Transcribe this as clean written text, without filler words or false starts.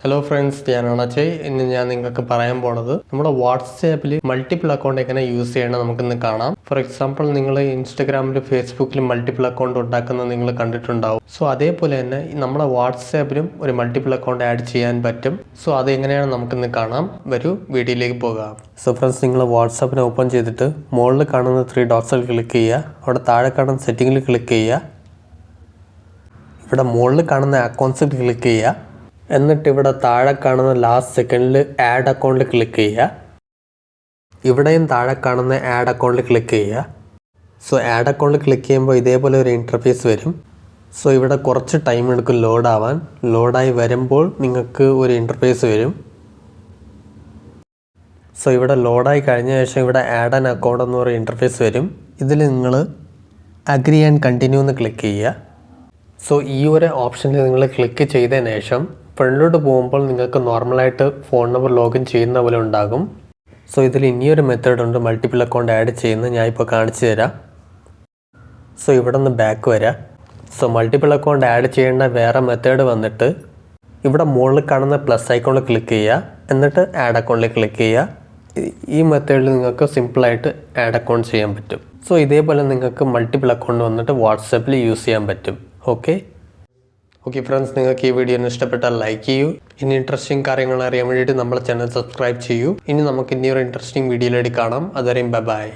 Hello friends, ഞാനാണ് അജയ്. ഇന്ന് ഞാൻ നിങ്ങൾക്ക് പറയാൻ പോണത് നമ്മുടെ വാട്സാപ്പിൽ മൾട്ടിപ്പിൾ അക്കൗണ്ട് എങ്ങനെ യൂസ് ചെയ്യണം നമുക്കിന്ന് കാണാം. ഫോർ എക്സാമ്പിൾ, നിങ്ങൾ ഇൻസ്റ്റഗ്രാമിലും ഫേസ്ബുക്കിലും മൾട്ടിപ്പിൾ അക്കൗണ്ട് ഉണ്ടാക്കുന്നത് നിങ്ങൾ കണ്ടിട്ടുണ്ടാവും. സോ അതേപോലെ തന്നെ നമ്മുടെ വാട്സാപ്പിലും ഒരു മൾട്ടിപ്പിൾ അക്കൗണ്ട് ആഡ് ചെയ്യാൻ പറ്റും. സോ അതെങ്ങനെയാണ് നമുക്കിന്ന് കാണാം. വരൂ വീഡിയോയിലേക്ക് പോകാം. സോ ഫ്രണ്ട്സ്, നിങ്ങൾ വാട്സാപ്പിനെ ഓപ്പൺ ചെയ്തിട്ട് മുകളിൽ കാണുന്ന 3 ഡോട്ട്സിൽ ക്ലിക്ക് ചെയ്യുക. അവിടെ താഴെ കാണുന്ന സെറ്റിങ്ങിൽ ക്ലിക്ക് ചെയ്യുക. ഇവിടെ മുകളിൽ കാണുന്ന അക്കൗണ്ട്സിൽ ക്ലിക്ക് ചെയ്യുക. എന്നിട്ട് ഇവിടെ താഴെ കാണുന്ന ലാസ്റ്റ് സെക്കൻഡിൽ ആഡ് അക്കൗണ്ടിൽ ക്ലിക്ക് ചെയ്യുക. ഇവിടെയും താഴെ കാണുന്ന ആഡ് അക്കൗണ്ടിൽ ക്ലിക്ക് ചെയ്യുക. സോ ആഡ് അക്കൗണ്ടിൽ ക്ലിക്ക് ചെയ്യുമ്പോൾ ഇതേപോലെ ഒരു ഇൻ്റർഫേസ് വരും. സോ ഇവിടെ കുറച്ച് ടൈം എടുക്കും ലോഡാവാൻ. ലോഡായി വരുമ്പോൾ നിങ്ങൾക്ക് ഒരു ഇൻ്റർഫേസ് വരും. സോ ഇവിടെ ലോഡായി കഴിഞ്ഞ ശേഷം ഇവിടെ ആഡ് ആൻ അക്കൗണ്ട് എന്ന് പറയുന്ന ഇൻ്റർഫേസ് വരും. ഇതിൽ നിങ്ങൾ അഗ്രി ആൻഡ് കണ്ടിന്യൂ എന്ന് ക്ലിക്ക് ചെയ്യുക. സോ ഈ ഒരു ഓപ്ഷനിൽ നിങ്ങൾ ക്ലിക്ക് ചെയ്തതിന് ശേഷം ഫ്രണ്ടിലോട്ട് പോകുമ്പോൾ നിങ്ങൾക്ക് നോർമലായിട്ട് ഫോൺ നമ്പർ ലോഗിൻ ചെയ്യുന്ന പോലെ ഉണ്ടാകും. സോ ഇതിൽ ഇനിയൊരു മെത്തേഡ് ഉണ്ട് മൾട്ടിപ്പിൾ അക്കൗണ്ട് ആഡ് ചെയ്യുന്നത്. ഞാൻ ഇപ്പോൾ കാണിച്ചു തരാം. സോ ഇവിടെ നിന്ന് ബാക്ക് വരാം. സോ മൾട്ടിപ്പിൾ അക്കൗണ്ട് ആഡ് ചെയ്യേണ്ട വേറെ മെത്തേഡ് വന്നിട്ട് ഇവിടെ മുകളിൽ കാണുന്ന പ്ലസ് ഐക്കോണിൽ ക്ലിക്ക് ചെയ്യുക. എന്നിട്ട് ആഡ് അക്കൗണ്ടിൽ ക്ലിക്ക് ചെയ്യുക. ഈ മെത്തേഡിൽ നിങ്ങൾക്ക് സിമ്പിളായിട്ട് ആഡ് അക്കൗണ്ട് ചെയ്യാൻ പറ്റും. സോ ഇതേപോലെ നിങ്ങൾക്ക് മൾട്ടിപ്പിൾ അക്കൗണ്ട് വന്നിട്ട് വാട്സാപ്പിൽ യൂസ് ചെയ്യാൻ പറ്റും. ഓക്കെ ഫ്രണ്ട്സ്, നിങ്ങൾക്ക് ഈ വീഡിയോ ഇഷ്ടപ്പെട്ടാൽ ലൈക്ക് ചെയ്യൂ. ഇനി ഇൻട്രസ്റ്റിംഗ് കാര്യങ്ങൾ അറിയാൻ വേണ്ടിയിട്ട് നമ്മുടെ ചാനൽ സബ്സ്ക്രൈബ് ചെയ്യൂ. ഇനി നമുക്ക് ഇനിയൊരു ഇൻട്രസ്റ്റിംഗ് വീഡിയോയിലേക്ക് കാണാം. അതുവരെയും ബൈ.